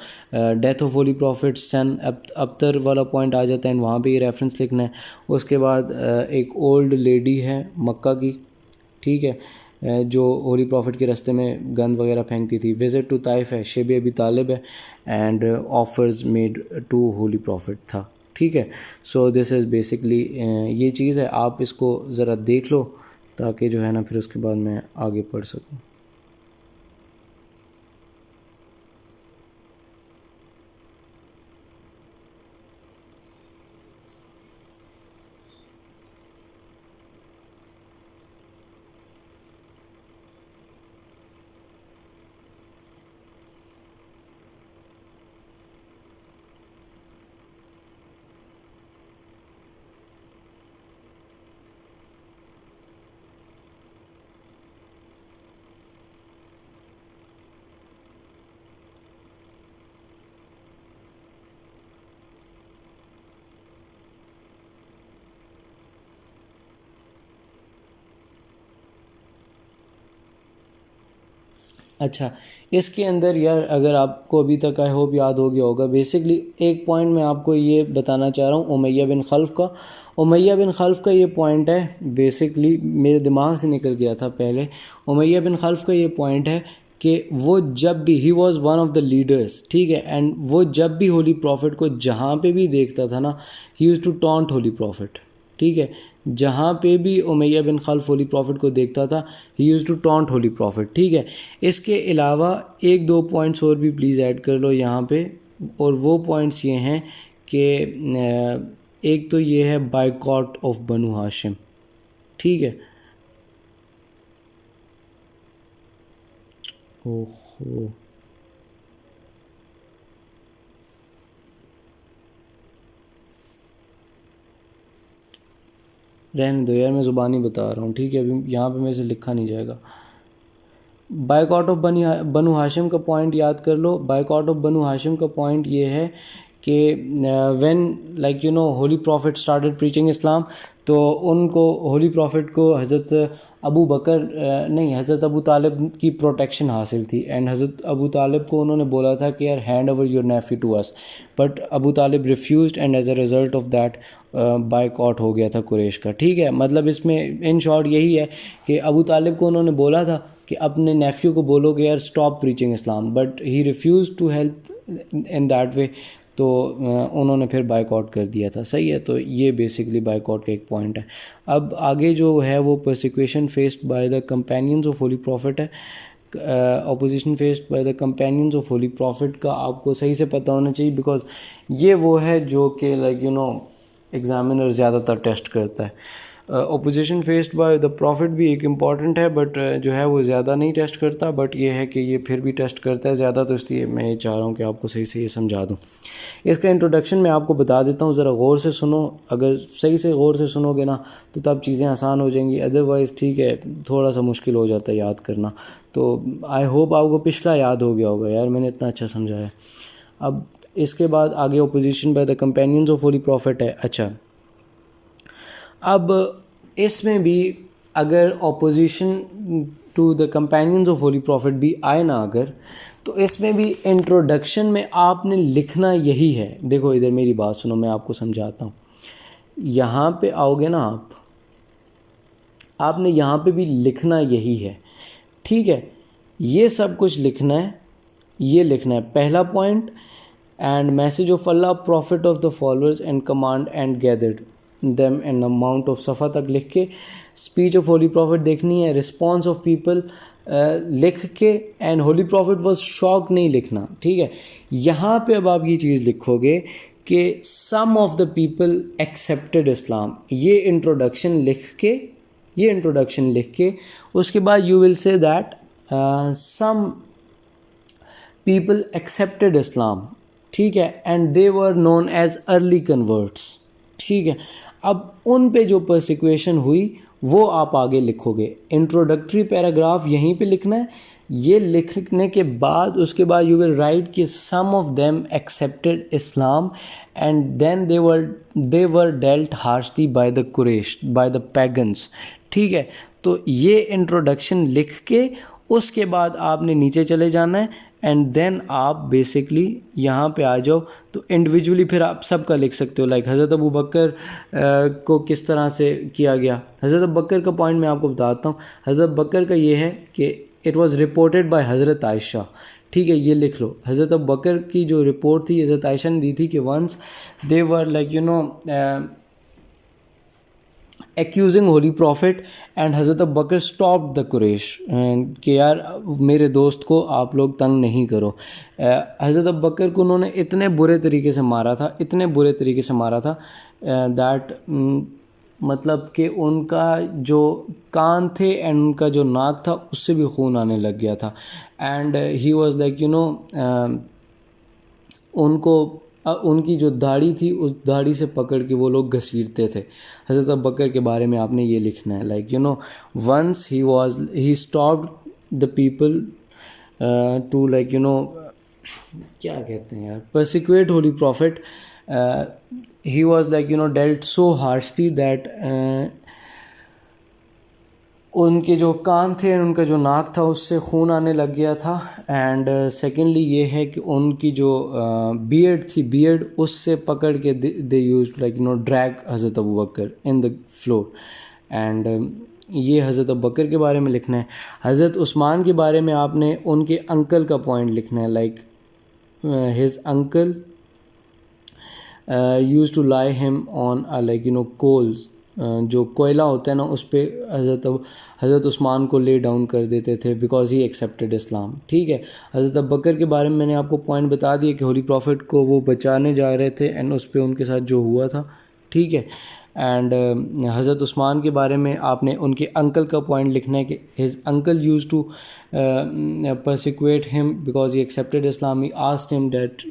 ڈیتھ آف ہولی پروفٹ سن ابتر والا پوائنٹ آ جاتا ہے, وہاں پہ یہ ریفرنس لکھنا ہے. اس کے بعد ایک اولڈ لیڈی ہے مکہ کی, ٹھیک ہے, جو ہولی پروفٹ کے راستے میں گند وغیرہ پھینکتی تھی. وزٹ ٹو طائف ہے, شیب ابی طالب ہے, and offers made to holy prophet تھا, ٹھیک ہے. سو دس از بیسکلی یہ چیز ہے. آپ اس کو ذرا دیکھ لو تاکہ جو ہے نا پھر اس کے بعد میں آگے پڑھ سکوں. اچھا, اس کے اندر یار اگر آپ کو ابھی تک آئی ہوپ یاد ہو گیا ہوگا, بیسکلی ایک پوائنٹ میں آپ کو یہ بتانا چاہ رہا ہوں امیہ بن خلف کا. امیہ بن خلف کا یہ پوائنٹ ہے, بیسکلی میرے دماغ سے نکل گیا تھا پہلے. امیہ بن خلف کا یہ پوائنٹ ہے کہ وہ جب بھی he was one of the leaders, ٹھیک ہے, اینڈ وہ جب بھی ہولی پروفٹ کو جہاں پہ بھی دیکھتا تھا نا, he use to taunt holy prophet, ٹھیک ہے. جہاں پہ بھی امیہ بن خلف ہولی پروفٹ کو دیکھتا تھا, he use to taunt holy prophet, ٹھیک ہے. اس کے علاوہ 1-2 پوائنٹس اور بھی پلیز ایڈ کر لو یہاں پہ, اور وہ پوائنٹس یہ ہیں کہ ایک تو یہ ہے بائیکاٹ آف بنو ہاشم, ٹھیک ہے. اوہو, رہنے دو یار, میں زبانی بتا رہا ہوں, ٹھیک ہے. ابھی یہاں پہ میرے سے لکھا نہیں جائے گا. بائیکاٹ آف بنو ہاشم کا پوائنٹ یاد کر لو. بائیکاٹ آف بنو ہاشم کا پوائنٹ یہ ہے کہ when like you know holy prophet started preaching Islam, تو ان کو ہولی پروفٹ کو حضرت ابو طالب کی پروٹیکشن حاصل تھی, اینڈ حضرت ابو طالب کو انہوں نے بولا تھا کہ یار hand over your nephew to us, but ابو طالب refused, and as a result of that boycott ہو گیا تھا قریش کا, ٹھیک ہے. مطلب اس میں ان شارٹ یہی ہے کہ ابو طالب کو انہوں نے بولا تھا کہ اپنے نیفیو کو بولو کہ یار stop preaching Islam, but he refuse to help in that way, تو انہوں نے پھر بائیک آؤٹ کر دیا تھا, صحیح ہے. تو یہ بیسکلی بائیک آؤٹ کا ایک پوائنٹ ہے. اب آگے جو ہے وہ persecution faced by the companions of holy prophet ہے. Opposition faced by the companions of holy prophet کا آپ کو صحیح سے پتہ ہونا چاہیے, بیکاز یہ وہ ہے جو کہ لائک یو نو ایگزامینر زیادہ تر ٹیسٹ کرتا ہے. Opposition faced by the prophet بھی ایک امپورٹنٹ ہے, بٹ جو ہے وہ زیادہ نہیں ٹیسٹ کرتا, بٹ یہ ہے کہ یہ پھر بھی ٹیسٹ کرتا ہے زیادہ, تو اس لیے میں یہ چاہ رہا ہوں کہ آپ کو صحیح سے یہ سمجھا دوں. اس کا انٹروڈکشن میں آپ کو بتا دیتا ہوں, ذرا غور سے سنو. اگر صحیح سے غور سے سنو گے نا تو تب چیزیں آسان ہو جائیں گی, ادروائز ٹھیک ہے تھوڑا سا مشکل ہو جاتا ہے یاد کرنا. تو آئی ہوپ آپ کو پچھلا یاد ہو گیا ہوگا یار, میں نے اتنا اچھا سمجھایا. اب اس کے بعد آگے opposition by the companions of holy prophet ہے. اچھا, اب اس میں بھی اگر opposition to the companions of holy prophet بھی آئے نا اگر, تو اس میں بھی انٹروڈکشن میں آپ نے لکھنا یہی ہے. دیکھو ادھر میری بات سنو, میں آپ کو سمجھاتا ہوں. یہاں پہ آؤ گے نا آپ نے یہاں پہ بھی لکھنا یہی ہے, ٹھیک ہے. یہ سب کچھ لکھنا ہے, یہ لکھنا ہے پہلا point. And message of Allah prophet of the followers and command and gathered them in amount of صفحہ تک لکھ کے. اسپیچ آف ہولی پروفٹ دیکھنی ہے, رسپانس آف پیپل لکھ کے. And holy prophet was shock نہیں لکھنا, ٹھیک ہے. یہاں پہ اب آپ یہ چیز لکھو گے کہ some of the people accepted اسلام. یہ انٹروڈکشن لکھ کے اس کے بعد you will see that some people accepted Islam, ٹھیک ہے. And they were known as early converts, ٹھیک ہے. اب ان پہ جو پرسیکویشن ہوئی وہ آپ آگے لکھو گے. انٹروڈکٹری پیراگراف یہیں پہ لکھنا ہے. یہ لکھنے کے بعد اس کے بعد یو ول رائٹ کہ some of them accepted Islam and then they were dealt harshly by the قریش, بائی دا پیگنس, ٹھیک ہے. تو یہ انٹروڈکشن لکھ کے اس کے بعد آپ نے نیچے چلے جانا ہے. اینڈ دین آپ بیسکلی یہاں پہ آ جاؤ تو انڈیویجولی پھر آپ سب کا لکھ سکتے ہو. لائک حضرت ابو بکر کو کس طرح سے کیا گیا. حضرت ابو بکر کا پوائنٹ میں آپ کو بتاتا ہوں. حضرت ابو بکر کا یہ ہے کہ اٹ واز رپورٹڈ بائی حضرت عائشہ, ٹھیک ہے. یہ لکھ لو. حضرت ابو بکر کی جو رپورٹ تھی حضرت عائشہ نے دی تھی کہ once they were like accusing holy prophet and Hazrat Abu Bakr stop the قریش کہ یار میرے دوست کو آپ لوگ تنگ نہیں کرو. حضرت ابو بکر کو انہوں نے اتنے برے طریقے سے مارا تھا دیٹ مطلب کہ ان کا جو کان تھے اینڈ ان کا جو ناک تھا اس سے بھی خون آنے لگ گیا تھا. اینڈ ہی واز لائک ان کی جو داڑھی تھی اس داڑھی سے پکڑ کے وہ لوگ گھسیٹتے تھے. حضرت ابو بکر کے بارے میں آپ نے یہ لکھنا ہے like once he stopped the people to like کیا کہتے ہیں یار, persecute holy prophet. He was like dealt so harshly that ان کے جو کان تھے ان کا جو ناک تھا اس سے خون آنے لگ گیا تھا. اینڈ سیکنڈلی یہ ہے کہ ان کی جو بیئرڈ اس سے پکڑ کے دے یوزڈ لائک ڈریگ حضرت ابو بکر ان دا فلور. اینڈ یہ حضرت ابو بکر کے بارے میں لکھنا ہے. حضرت عثمان کے بارے میں آپ نے ان کے انکل کا پوائنٹ لکھنا ہے like his uncle use to lie him on like cools, جو کوئلہ ہوتا ہے نا اس پہ حضرت عثمان کو لے ڈاؤن کر دیتے تھے بیکاز ہی ایکسیپٹڈ اسلام, ٹھیک ہے. حضرت ابو بکر کے بارے میں میں نے آپ کو پوائنٹ بتا دیا کہ ہولی پروفٹ کو وہ بچانے جا رہے تھے اینڈ اس پہ ان کے ساتھ جو ہوا تھا, ٹھیک ہے. اینڈ حضرت عثمان کے بارے میں آپ نے ان کے انکل کا پوائنٹ لکھنا ہے کہ ہز انکل یوز ٹو پرسیکویٹ ہم because he accepted Islam. He asked ہم دیٹ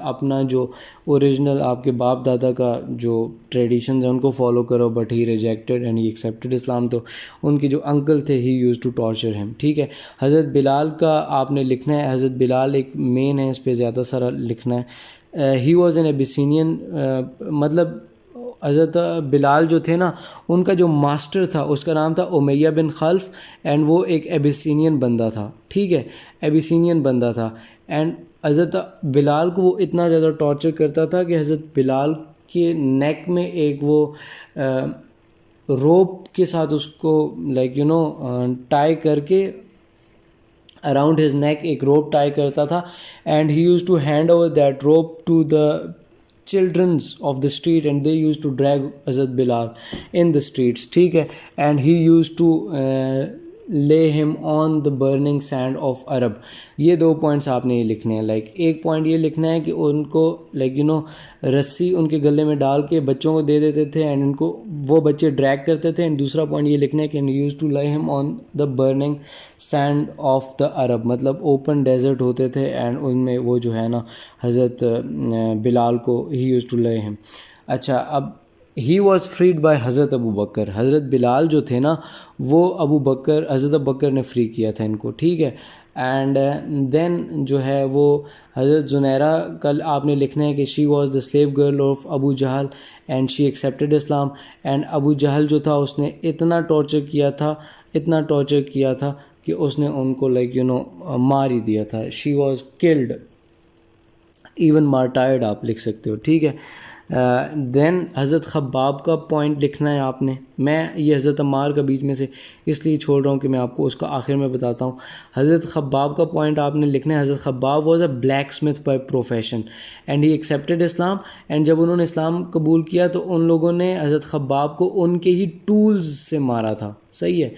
اپنا جو اوریجنل آپ کے باپ دادا کا جو ٹریڈیشنز ہیں ان کو فالو کرو, but he rejected and he accepted Islam. تو ان کے جو انکل تھے ہی یوز ٹو ٹارچر ہم, ٹھیک ہے. حضرت بلال کا آپ نے لکھنا ہے. حضرت بلال ایک مین ہے, اس پہ زیادہ سارا لکھنا ہے. ہی واز این ایبیسینین, مطلب حضرت بلال جو تھے نا ان کا جو ماسٹر تھا اس کا نام تھا امیہ بن خلف اینڈ وہ ایک ایبیسینین بندہ تھا, ٹھیک ہے, ایبیسینین بندہ تھا. اینڈ حضرت بلال کو وہ اتنا زیادہ ٹارچر کرتا تھا کہ حضرت بلال کے نیک میں ایک وہ روپ کے ساتھ اس کو لائک ٹائی کر کے اراؤنڈ ہز نیک ایک روپ ٹائی کرتا تھا. And he use to hand over that rope to the childrens of the street and they used to drag Hazrat Bilal in the streets, ٹھیک ہے. and he used to lay him on the burning sand of Arab. یہ 2 points آپ نے یہ لکھنے ہیں. Like ایک point یہ لکھنا ہے کہ ان کو لائک رسی ان کے گلے میں ڈال کے بچوں کو دے دیتے تھے اینڈ ان کو وہ بچے ڈریگ کرتے تھے. اینڈ دوسرا پوائنٹ یہ لکھنا ہے کہ use to lie him on the burning sand of the عرب, مطلب اوپن ڈیزرٹ ہوتے تھے اینڈ ان میں وہ جو ہے نا حضرت بلال کو ہی یوز ٹو لائی ہم. اچھا, اب ہی واز فریڈ بائی حضرت ابو بکر. حضرت بلال جو تھے نا وہ حضرت ابو بکر نے فری کیا تھا ان کو, ٹھیک ہے. اینڈ دین جو ہے وہ حضرت زنیرہ کل آپ نے لکھنا ہے کہ she was the slave girl of ابو جہل and she accepted Islam. And ابو جہل جو تھا اس نے اتنا ٹارچر کیا تھا کہ اس نے ان کو لائک مار ہی دیا تھا. شی واز کلڈ، ایون مارٹائرڈ آپ لکھ سکتے ہو. ٹھیک ہے. دین حضرت خباب کا پوائنٹ لکھنا ہے آپ نے. میں یہ حضرت عمار کا بیچ میں سے اس لیے چھوڑ رہا ہوں کہ میں آپ کو اس کا آخر میں بتاتا ہوں. حضرت خباب کا پوائنٹ آپ نے لکھنا ہے. حضرت خباب was a blacksmith by profession and he accepted Islam. And جب انہوں نے اسلام قبول کیا تو ان لوگوں نے حضرت خباب کو ان کے ہی ٹولز سے مارا تھا. صحیح ہے،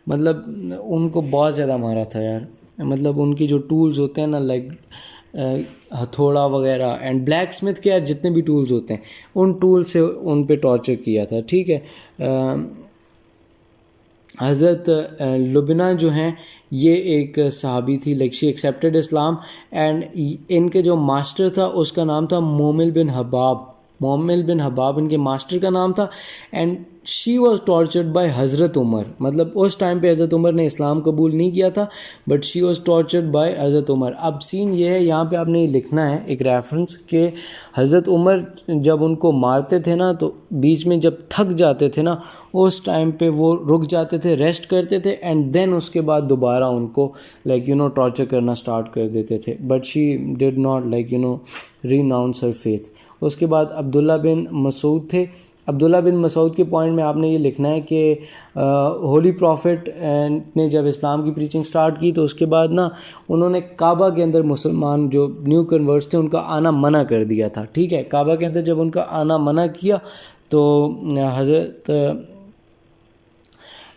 مطلب ان کو بہت زیادہ مارا تھا یار. مطلب ان کی جو ٹولز ہوتے ہیں نا، لائک ہتھوڑا وغیرہ اینڈ بلیک اسمتھ کے جتنے بھی ٹولز ہوتے ہیں ان ٹول سے ان پہ ٹارچر کیا تھا. ٹھیک ہے. حضرت لبنہ جو ہیں یہ ایک صحابی تھی، like she accepted Islam. And ان کے جو ماسٹر تھا اس کا نام تھا مومل بن حباب. مومل بن حباب ان کے ماسٹر کا نام تھا. And she was tortured by حضرت عمر. مطلب اس ٹائم پہ حضرت عمر نے اسلام قبول نہیں کیا تھا، but she was tortured by حضرت عمر. اب سین یہ ہے، یہاں پہ آپ نے یہ لکھنا ہے ایک ریفرنس کہ حضرت عمر جب ان کو مارتے تھے نا تو بیچ میں جب تھک جاتے تھے نا اس ٹائم پہ وہ رک جاتے تھے، ریسٹ کرتے تھے، اینڈ دین اس کے بعد دوبارہ ان کو لائک ٹارچر کرنا اسٹارٹ کر دیتے تھے. But she did not like renounce her faith. اس کے بعد عبداللہ بن مسعود تھے. عبداللہ بن مسعود کے پوائنٹ میں آپ نے یہ لکھنا ہے کہ ہولی پروفٹ نے جب اسلام کی پریچنگ سٹارٹ کی تو اس کے بعد نا انہوں نے کعبہ کے اندر مسلمان جو نیو کنورٹس تھے ان کا آنا منع کر دیا تھا. ٹھیک ہے. کعبہ کے اندر جب ان کا آنا منع کیا تو Hazrat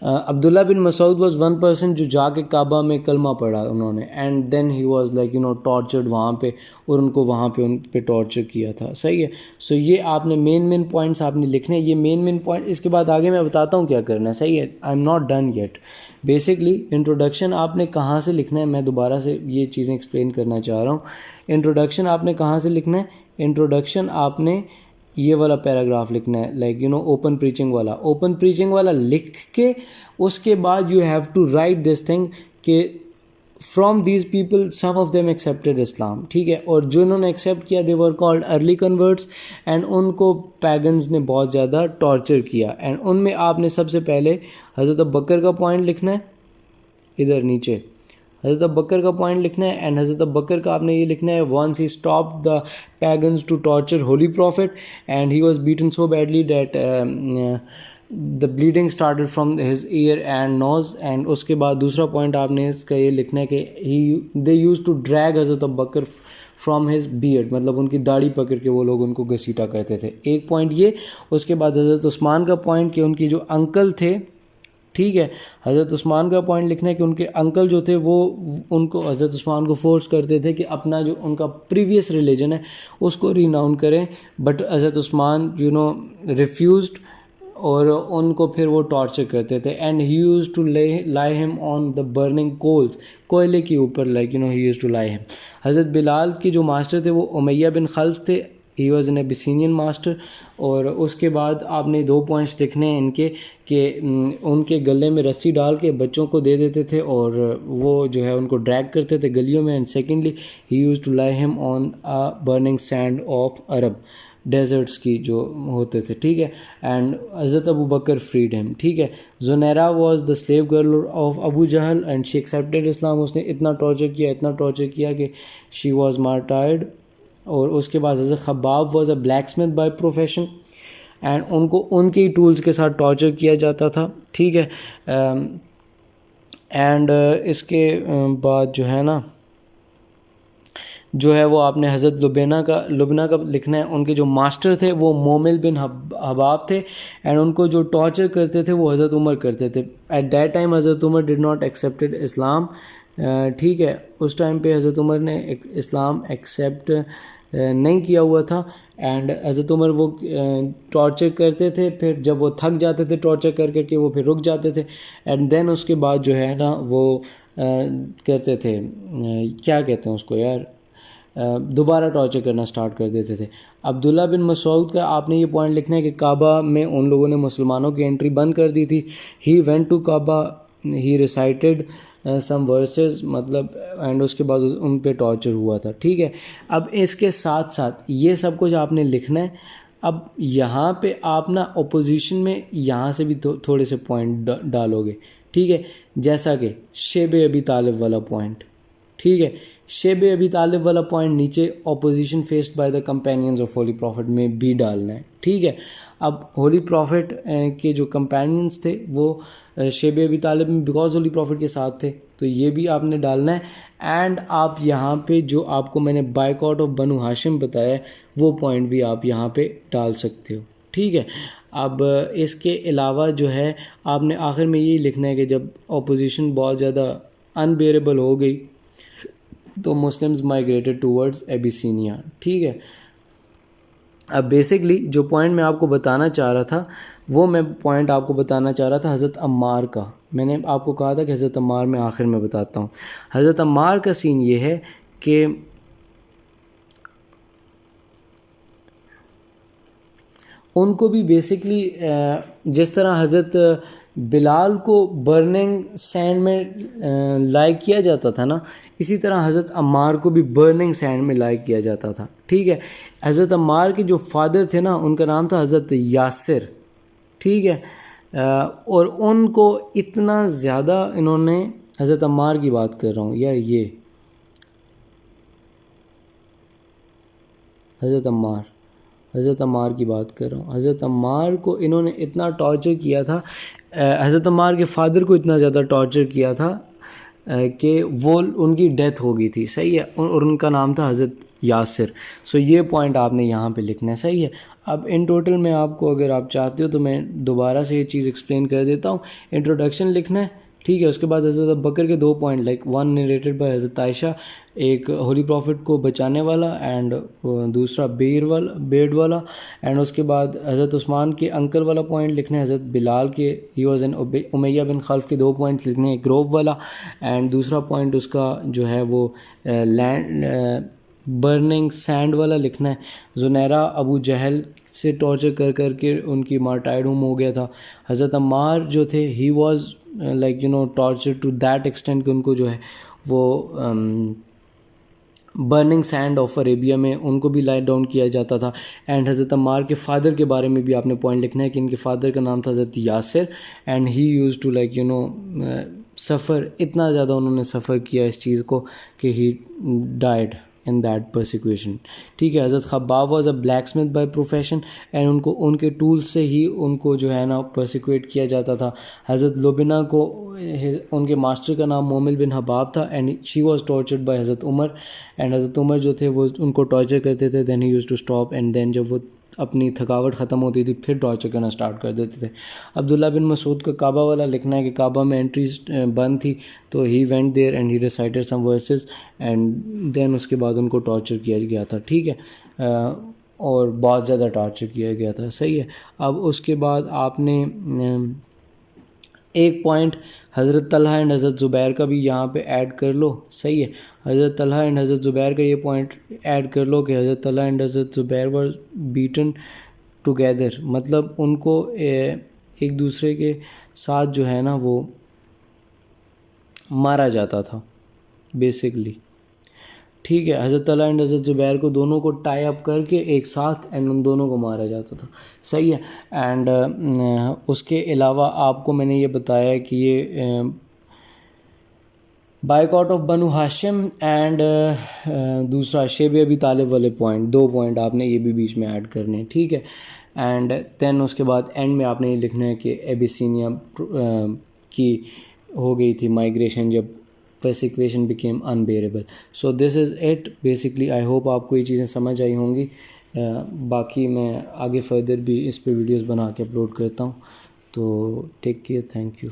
Abdullah bin Masood was one person جو جا کے کعبہ میں کلمہ پڑھا انہوں نے. And then he was like tortured وہاں پہ، اور ان کو وہاں پہ ان پہ ٹارچر کیا تھا. صحیح ہے. سو یہ آپ نے مین پوائنٹس آپ نے لکھنے ہیں. یہ مین پوائنٹ، اس کے بعد آگے میں بتاتا ہوں کیا کرنا ہے. صحیح ہے. I am not done yet. Basically introduction آپ نے کہاں سے لکھنا ہے، میں دوبارہ سے یہ چیزیں ایکسپلین کرنا چاہ رہا ہوں. انٹروڈکشن آپ نے کہاں سے لکھنا ہے؟ انٹروڈکشن آپ نے یہ والا پیراگراف لکھنا ہے، لائک اوپن پریچنگ والا لکھ کے اس کے بعد you have to write this thing کہ from these people some of them accepted Islam. ٹھیک ہے. اور جو انہوں نے ایکسیپٹ کیا they were called early converts, and ان کو پیگنز نے بہت زیادہ ٹارچر کیا. اینڈ ان میں آپ نے سب سے پہلے حضرت ابوبکر کا پوائنٹ لکھنا ہے ادھر نیچے. حضرت ابوبکر کا پوائنٹ لکھنا ہے. اینڈ حضرت ابوبکر کا آپ نے یہ لکھنا ہے once he stopped the pagans to torture holy prophet and he was beaten so badly that the bleeding started from his ear and nose. and اس کے بعد دوسرا پوائنٹ آپ نے اس کا یہ لکھنا ہے کہ they used to drag حضرت ابوبکر فرام ہز بیئرڈ، مطلب ان کی داڑھی پکڑ کے وہ لوگ ان کو گھسیٹا کرتے تھے. ایک پوائنٹ یہ. اس کے بعد حضرت عثمان کا پوائنٹ کہ ان کی جو انکل تھے، ٹھیک ہے، حضرت عثمان کا پوائنٹ لکھنا ہے کہ ان کے انکل جو تھے وہ ان کو حضرت عثمان کو فورس کرتے تھے کہ اپنا جو ان کا پریویس ریلیجن ہے اس کو ریناؤن کریں. بٹ حضرت عثمان ریفیوزڈ اور ان کو پھر وہ ٹارچر کرتے تھے. And he use to lie him on the burning cools, کوئلے کے اوپر like he use to lie ہم. حضرت بلال کے جو ماسٹر تھے وہ امیہ بن خلف تھے. He was an Abyssinian master. اور اس کے بعد آپ نے 2 پوائنٹس لکھنے ہیں ان کے کہ ان کے گلے میں رسی ڈال کے بچوں کو دے دیتے تھے اور وہ جو ہے ان کو ڈریگ کرتے تھے گلیوں میں. And secondly he use to lie him on burning sand of Arab deserts کی جو ہوتے تھے. ٹھیک ہے. اینڈ حضرت ابوبکر فریڈ ہم. ٹھیک ہے. زنیرہ was the slave girl of ابو جہل اینڈ شی ایکسیپٹیڈ اسلام. اس نے اتنا ٹارچر کیا کہ شی واز مارٹائرڈ. اور اس کے بعد حضرت خباب was a blacksmith by profession and ان کو ان کے ہی ٹولز کے ساتھ ٹارچر کیا جاتا تھا. ٹھیک ہے. اینڈ اس کے بعد جو ہے نا جو ہے وہ آپ نے حضرت لبنہ کا لکھنا ہے. ان کے جو ماسٹر تھے وہ مومل بن حباب تھے. اینڈ ان کو جو ٹارچر کرتے تھے وہ حضرت عمر کرتے تھے. ایٹ دیٹ ٹائم حضرت عمر ڈڈ ناٹ ایکسیپٹیڈ اسلام. ٹھیک ہے. اس ٹائم پہ حضرت عمر نے اسلام ایکسیپٹ نہیں کیا ہوا تھا. اینڈ حضرت عمر وہ ٹارچر کرتے تھے، پھر جب وہ تھک جاتے تھے ٹارچر کر کے وہ پھر رک جاتے تھے. اینڈ دین اس کے بعد جو ہے نا وہ کرتے تھے، کیا کہتے ہیں اس کو یار، دوبارہ ٹارچر کرنا سٹارٹ کر دیتے تھے. عبداللہ بن مسعود کا آپ نے یہ پوائنٹ لکھنا ہے کہ کعبہ میں ان لوگوں نے مسلمانوں کی انٹری بند کر دی تھی. He went to Kaaba, he recited some verses, مطلب اینڈ اس کے بعد ان پہ ٹارچر ہوا تھا. ٹھیک ہے. اب اس کے ساتھ ساتھ یہ سب کچھ آپ نے لکھنا ہے. اب یہاں پہ آپ نا اپوزیشن میں یہاں سے بھی تھوڑے سے پوائنٹ ڈالو گے. ٹھیک ہے, جیسا کہ شیب ابی طالب والا پوائنٹ, ٹھیک ہے, شیب ابی طالب والا پوائنٹ نیچے opposition faced by the companions of holy profit میں بھی ڈالنا ہے, ٹھیک ہے. اب ہولی پروفٹ کے جو کمپینینز تھے وہ شیب ابی طالب میں بیکاز ہولی پروفٹ کے ساتھ تھے, تو یہ بھی آپ نے ڈالنا ہے. اینڈ آپ یہاں پہ جو آپ کو میں نے بائیکاٹ آف بنو ہاشم بتایا ہے وہ پوائنٹ بھی آپ یہاں پہ ڈال سکتے ہو, ٹھیک ہے. اب اس کے علاوہ جو ہے آپ نے آخر میں یہی لکھنا ہے کہ جب اپوزیشن بہت زیادہ انبیئریبل ہو گئی تو مسلمز مائیگریٹڈ ٹورڈز ایبیسینیا, ٹھیک ہے. اب بیسکلی جو پوائنٹ میں آپ کو بتانا چاہ رہا تھا وہ میں پوائنٹ آپ کو بتانا چاہ رہا تھا حضرت عمار کا. میں نے آپ کو کہا تھا کہ حضرت عمار میں آخر میں بتاتا ہوں. حضرت عمار کا سین یہ ہے کہ ان کو بھی بیسکلی جس طرح حضرت بلال کو برننگ سینڈ میں لائک کیا جاتا تھا نا, اسی طرح حضرت عمار کو بھی برننگ سینڈ میں لائک کیا جاتا تھا, ٹھیک ہے. حضرت عمار کے جو فادر تھے نا ان کا نام تھا حضرت یاسر, ٹھیک ہے. اور ان کو اتنا زیادہ انہوں نے, حضرت عمار کی بات کر رہا ہوں یار, یہ حضرت عمار کی بات کر رہا ہوں. حضرت عمار کو انہوں نے اتنا ٹارچر کیا تھا, حضرت عمار کے فادر کو اتنا زیادہ ٹارچر کیا تھا کہ وہ ان کی ڈیتھ ہو گئی تھی, صحیح ہے, اور ان کا نام تھا حضرت یاسر. سو یہ پوائنٹ آپ نے یہاں پہ لکھنا ہے, صحیح ہے. اب ان ٹوٹل میں آپ کو اگر آپ چاہتے ہو تو میں دوبارہ سے یہ چیز ایکسپلین کر دیتا ہوں. انٹروڈکشن لکھنا ہے, ٹھیک ہے. اس کے بعد حضرت ابوبکر کے 2 point, like one narrated by حضرت عائشہ, ایک ہولی پروفٹ کو بچانے والا اینڈ دوسرا بیڈ والا. اینڈ اس کے بعد حضرت عثمان کے انکل والا پوائنٹ لکھنا ہے, حضرت بلال کے ہی واز این امیہ بن خلف کے 2 پوائنٹ لکھنے ہیں, گروو والا. اینڈ دوسرا پوائنٹ اس کا جو ہے وہ لینڈ برننگ سینڈ والا لکھنا ہے. زنیرہ ابو جہل سے ٹارچر کر کے ان کی مارٹائڈ ہوم ہو گیا تھا. حضرت عمار جو تھے he was like torture to that extent کہ ان کو جو ہے وہ برننگ سینڈ آف عربیہ میں ان کو بھی لائٹ ڈاؤن کیا جاتا تھا. اینڈ حضرت عمار کے فادر کے بارے میں بھی آپ نے پوائنٹ لکھنا ہے کہ ان کے فادر کا نام تھا Hazrat Yasir, and he use to like suffer, اتنا زیادہ انہوں نے سفر کیا اس چیز کو کہ he died in that persecution, ٹھیک ہے. حضرت خباب was a blacksmith by profession, and ان کے ٹول سے ہی ان کو جو ہے نا پرسیکیوٹ کیا جاتا تھا. حضرت لبنہ کو ان کے ماسٹر کا نام مومل بن حباب تھا, and she was tortured by حضرت عمر, اینڈ حضرت عمر جو تھے وہ ان کو ٹارچر کرتے تھے. Then he use to stop, and then جب وہ اپنی تھکاوٹ ختم ہوتی تھی پھر ٹارچر کرنا اسٹارٹ کر دیتے تھے. عبداللہ بن مسعود کا کعبہ والا لکھنا ہے کہ کعبہ میں انٹریز بند تھی تو he went there and he recited some verses, and then اس کے بعد ان کو ٹارچر کیا گیا تھا, ٹھیک ہے, اور بہت زیادہ ٹارچر کیا گیا تھا, صحیح ہے. اب اس کے بعد آپ نے ایک پوائنٹ حضرت طلحہ اینڈ حضرت زبیر کا بھی یہاں پہ ایڈ کر لو, صحیح ہے. حضرت طلحہ اینڈ حضرت زبیر کا یہ پوائنٹ ایڈ کر لو کہ حضرت طلحہ اینڈ حضرت زبیر ور بیٹن ٹوگیدر, مطلب ان کو ایک دوسرے کے ساتھ جو ہے نا وہ مارا جاتا تھا بیسکلی, ٹھیک ہے. حضرت طلحہ اینڈ حضرت زبیر کو دونوں کو ٹائی اپ کر کے ایک ساتھ اینڈ ان دونوں کو مارا جاتا تھا, صحیح ہے. اینڈ اس کے علاوہ آپ کو میں نے یہ بتایا کہ یہ بائیکاٹ آف بنو ہاشم اینڈ دوسرا شیب ابی طالب والے پوائنٹ, 2 پوائنٹ آپ نے یہ بھی بیچ میں ایڈ کرنے ہیں, ٹھیک ہے. اینڈ دین اس کے بعد اینڈ میں آپ نے یہ لکھنا ہے کہ ایبیسینیا کی ہو گئی تھی مائیگریشن جب persecution became unbearable. So this is it basically. I hope آپ کو یہ چیزیں سمجھ آئی ہوں گی. باقی میں آگے فردر بھی اس پہ ویڈیوز بنا کے اپلوڈ کرتا ہوں. تو ٹیک کیئر, تھینک یو.